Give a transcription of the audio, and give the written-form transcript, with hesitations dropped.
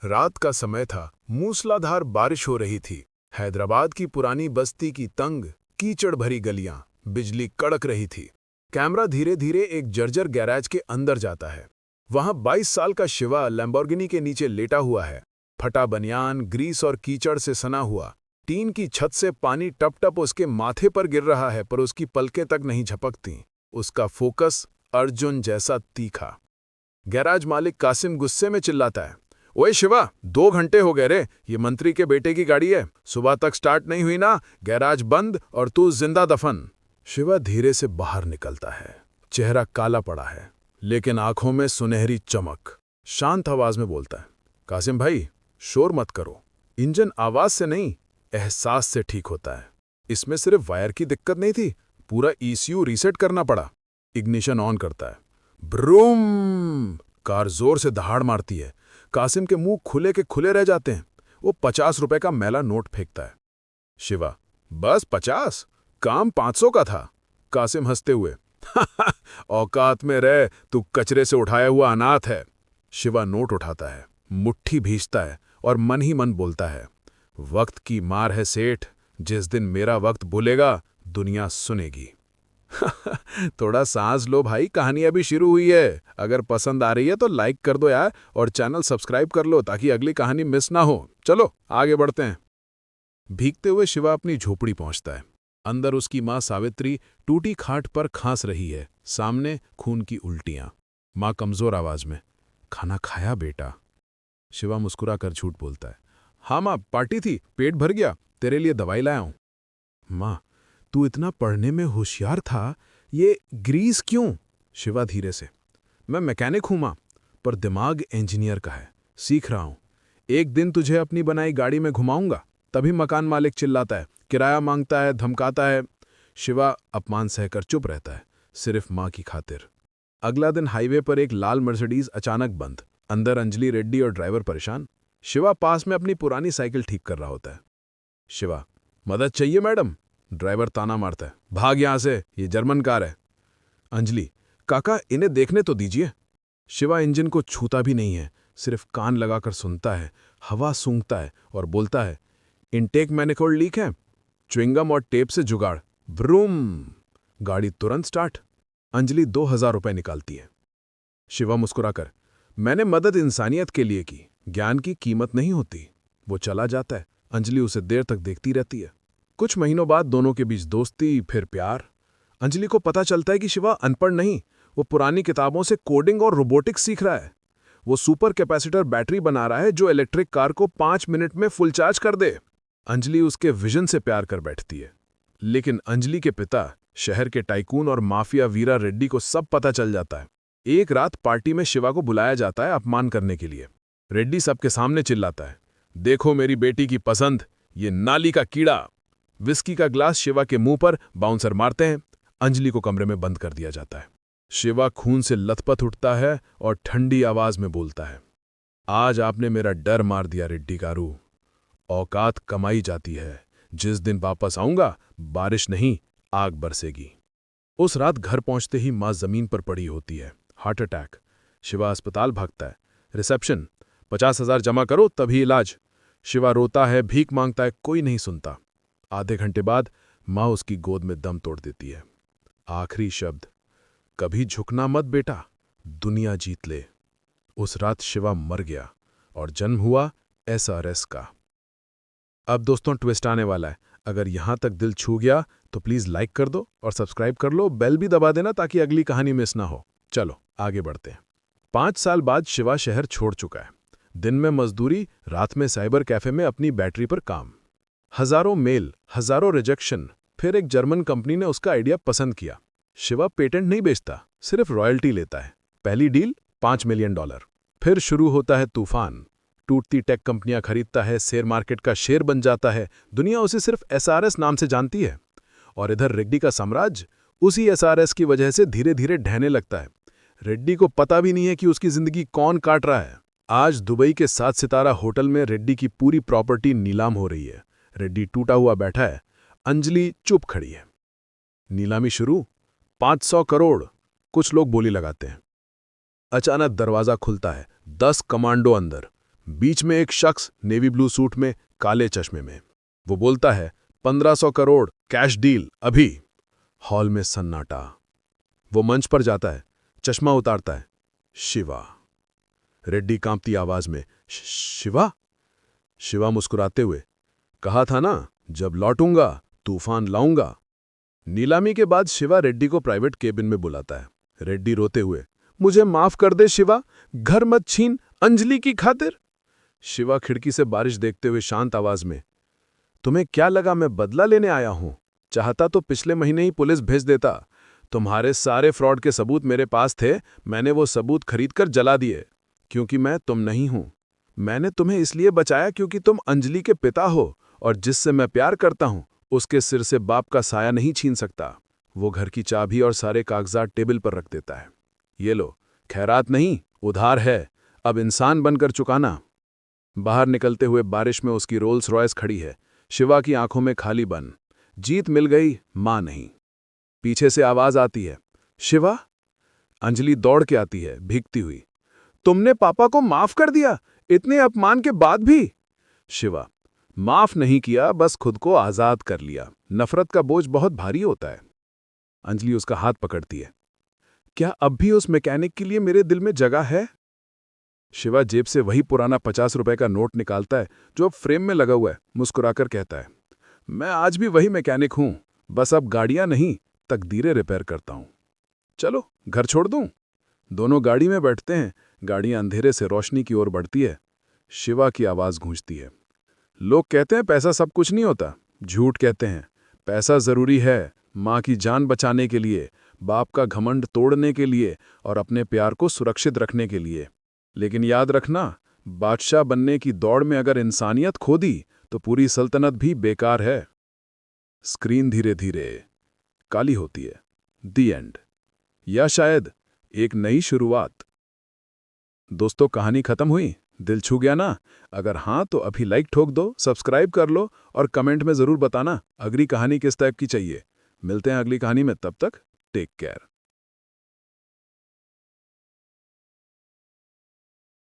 रात का समय था, मूसलाधार बारिश हो रही थी। हैदराबाद की पुरानी बस्ती की तंग, कीचड़ भरी गलियां, बिजली कड़क रही थी। कैमरा धीरे धीरे एक जर्जर गैराज के अंदर जाता है। वहां 22 साल का शिवा लैम्बोर्गिनी के नीचे लेटा हुआ है। फटा बनियान, ग्रीस और कीचड़ से सना हुआ। टीन की छत से पानी टप टप उसके माथे पर गिर रहा है, पर उसकी पलकें तक नहीं झपकती। उसका फोकस अर्जुन जैसा तीखा। गैराज मालिक कासिम गुस्से में चिल्लाता है, ओए शिवा, 2 घंटे हो गए रे। ये मंत्री के बेटे की गाड़ी है, सुबह तक स्टार्ट नहीं हुई ना, गैराज बंद और तू जिंदा दफन। शिवा धीरे से बाहर निकलता है। चेहरा काला पड़ा है, लेकिन आंखों में सुनहरी चमक। शांत आवाज में बोलता है, कासिम भाई, शोर मत करो। इंजन आवाज से नहीं, एहसास से ठीक होता है। इसमें सिर्फ वायर की दिक्कत नहीं थी, पूरा ईसीयू रीसेट करना पड़ा। इग्निशन ऑन करता है। ब्रूम! कार जोर से दहाड़ मारती है। कासिम के मुंह खुले के खुले रह जाते हैं। वो 50 रुपए का मैला नोट फेंकता है। शिवा, बस 50? काम 500 का था। कासिम हंसते हुए, औकात में रह, तू कचरे से उठाया हुआ अनाथ है। शिवा नोट उठाता है, मुट्ठी भींचता है और मन ही मन बोलता है, वक्त की मार है सेठ, जिस दिन मेरा वक्त भूलेगा दुनिया सुनेगी। थोड़ा सांस लो भाई, कहानी अभी शुरू हुई है। अगर पसंद आ रही है तो लाइक कर दो यार, और चैनल सब्सक्राइब कर लो ताकि अगली कहानी मिस ना हो। चलो आगे बढ़ते हैं। भीगते हुए शिवा अपनी झोपड़ी पहुंचता है। अंदर उसकी मां सावित्री टूटी खाट पर खांस रही है। सामने खून की उल्टियां। मां कमजोर आवाज में, खाना खाया बेटा? शिवा मुस्कुराकर झूठ बोलता है, हाँ मां, पार्टी थी, पेट भर गया, तेरे लिए दवाई लाया हूं। मां, तू इतना पढ़ने में होशियार था, ये ग्रीस क्यों? शिवा धीरे से, मैं मैकेनिक हूं मां, पर दिमाग इंजीनियर का है, सीख रहा हूं। एक दिन तुझे अपनी बनाई गाड़ी में घुमाऊंगा। तभी मकान मालिक चिल्लाता है, किराया मांगता है, धमकाता है। शिवा अपमान सहकर चुप रहता है, सिर्फ मां की खातिर। अगला दिन हाईवे पर एक लाल मर्सिडीज अचानक बंद। अंदर अंजलि रेड्डी और ड्राइवर परेशान। शिवा पास में अपनी पुरानी साइकिल ठीक कर रहा होता है। शिवा, मदद चाहिए मैडम? ड्राइवर ताना मारता है, भाग यहां से, ये जर्मन कार है। अंजलि, काका इन्हें देखने तो दीजिए। शिवा इंजन को छूता भी नहीं है, सिर्फ कान लगाकर सुनता है। हवा सूंघता है और बोलता है, इनटेक मैनिफोल्ड लीक है, च्युइंगम और टेप से जुगाड़। ब्रूम! गाड़ी तुरंत स्टार्ट। अंजलि 2000 रुपए निकालती है। शिवा मुस्कुराकर, मैंने मदद इंसानियत के लिए की, ज्ञान की कीमत नहीं होती। वो चला जाता है। अंजलि उसे देर तक देखती रहती है। कुछ महीनों बाद दोनों के बीच दोस्ती, फिर प्यार। अंजलि को पता चलता है कि शिवा अनपढ़ नहीं, वो पुरानी किताबों से कोडिंग और रोबोटिक्स सीख रहा है। वो सुपर कैपेसिटर बैटरी बना रहा है जो इलेक्ट्रिक कार को 5 मिनट में फुल चार्ज कर दे। अंजलि उसके विजन से प्यार कर बैठती है। लेकिन अंजलि के पिता, शहर के टाइकून और माफिया वीरा रेड्डी को सब पता चल जाता है। एक रात पार्टी में शिवा को बुलाया जाता है अपमान करने के लिए। रेड्डी सबके सामने चिल्लाता है, देखो मेरी बेटी की पसंद, ये नाली का कीड़ा। विस्की का ग्लास शिवा के मुंह पर बाउंसर मारते हैं। अंजलि को कमरे में बंद कर दिया जाता है। शिवा खून से लथपथ उठता है और ठंडी आवाज में बोलता है, आज आपने मेरा डर मार दिया रेड्डी गारू। औकात कमाई जाती है, जिस दिन वापस आऊंगा बारिश नहीं, आग बरसेगी। उस रात घर पहुंचते ही मां जमीन पर पड़ी होती है, हार्ट अटैक। शिवा अस्पताल भागता है। रिसेप्शन, 50,000 जमा करो तभी इलाज। शिवा रोता है, भीख मांगता है, कोई नहीं सुनता। आधे घंटे बाद मां उसकी गोद में दम तोड़ देती है। आखिरी शब्द, कभी झुकना मत बेटा, दुनिया जीत ले। उस रात शिवा मर गया और जन्म हुआ एसआरएस का। अब दोस्तों ट्विस्ट आने वाला है। अगर यहां तक दिल छू गया तो प्लीज लाइक कर दो और सब्सक्राइब कर लो, बेल भी दबा देना ताकि अगली कहानी मिस ना हो। चलो आगे बढ़ते हैं। 5 साल बाद शिवा शहर छोड़ चुका है। दिन में मजदूरी, रात में साइबर कैफे में अपनी बैटरी पर काम। हजारों मेल, हजारों रिजेक्शन। फिर एक जर्मन कंपनी ने उसका आइडिया पसंद किया। शिवा पेटेंट नहीं बेचता, सिर्फ रॉयल्टी लेता है। पहली डील $5 मिलियन। फिर शुरू होता है तूफान। टूटती टेक कंपनियां खरीदता है, शेयर मार्केट का शेर बन जाता है। दुनिया उसे सिर्फ एसआरएस नाम से जानती है। और इधर रेड्डी का साम्राज्य उसी एसआरएस की वजह से धीरे धीरे ढहने लगता है। रेड्डी को पता भी नहीं है कि उसकी जिंदगी कौन काट रहा है। आज दुबई के 7 सितारा होटल में रेड्डी की पूरी प्रॉपर्टी नीलाम हो रही है। रेड्डी टूटा हुआ बैठा है। अंजलि चुप खड़ी है। नीलामी शुरू, 500 करोड़। कुछ लोग बोली लगाते हैं। अचानक दरवाजा खुलता है, 10 कमांडो अंदर। बीच में एक शख्स नेवी ब्लू सूट में, काले चश्मे में। वो बोलता है, 1500 करोड़ कैश डील अभी। हॉल में सन्नाटा। वो मंच पर जाता है, चश्मा उतारता है। शिवा। रेड्डी कांपती आवाज में, शिवा? शिवा मुस्कुराते हुए, कहा था ना, जब लौटूंगा तूफान लाऊंगा। नीलामी के बाद शिवा रेड्डी को प्राइवेट केबिन में बुलाता है। रेड्डी रोते हुए, मुझे माफ कर दे शिवा, घर मत छीन अंजलि की खातिर। शिवा खिड़की से बारिश देखते हुए शांत आवाज में, तुम्हें क्या लगा मैं बदला लेने आया हूं? चाहता तो पिछले महीने ही पुलिस भेज देता। तुम्हारे सारे फ्रॉड के सबूत मेरे पास थे, मैंने वो सबूत खरीदकर जला दिए। क्योंकि मैं तुम नहीं हूं। मैंने तुम्हें इसलिए बचाया क्योंकि तुम अंजलि के पिता हो, और जिससे मैं प्यार करता हूं उसके सिर से बाप का साया नहीं छीन सकता। वो घर की चाबी और सारे कागजात टेबल पर रख देता है। ये लो, खैरात नहीं, उधार है, अब इंसान बनकर चुकाना। बाहर निकलते हुए बारिश में उसकी रोल्स रॉयस खड़ी है। शिवा की आंखों में खाली बन। जीत मिल गई, मां नहीं। पीछे से आवाज आती है, शिवा। अंजलि दौड़ के आती है, भीगती हुई। तुमने पापा को माफ कर दिया, इतने अपमान के बाद भी? शिवा, माफ नहीं किया, बस खुद को आजाद कर लिया। नफरत का बोझ बहुत भारी होता है। अंजलि उसका हाथ पकड़ती है। क्या अब भी उस मैकेनिक के लिए मेरे दिल में जगह है? शिवा जेब से वही पुराना 50 रुपए का नोट निकालता है जो अब फ्रेम में लगा हुआ है। मुस्कुराकर कहता है, मैं आज भी वही मैकेनिक हूं, बस अब गाड़ियां नहीं, तकदीरें रिपेयर करता हूं। चलो घर छोड़ दूं? दोनों गाड़ी में बैठते हैं। गाड़ियां अंधेरे से रोशनी की ओर बढ़ती है। शिवा की आवाज गूंजती है, लोग कहते हैं पैसा सब कुछ नहीं होता। झूठ कहते हैं। पैसा जरूरी है, मां की जान बचाने के लिए, बाप का घमंड तोड़ने के लिए और अपने प्यार को सुरक्षित रखने के लिए। लेकिन याद रखना, बादशाह बनने की दौड़ में अगर इंसानियत खो दी तो पूरी सल्तनत भी बेकार है। स्क्रीन धीरे धीरे काली होती है। दी एंड, या शायद एक नई शुरुआत। दोस्तों, कहानी खत्म हुई? दिल छू गया ना? अगर हाँ तो अभी लाइक ठोक दो, सब्सक्राइब कर लो और कमेंट में जरूर बताना अगली कहानी किस टाइप की चाहिए। मिलते हैं अगली कहानी में, तब तक टेक केयर।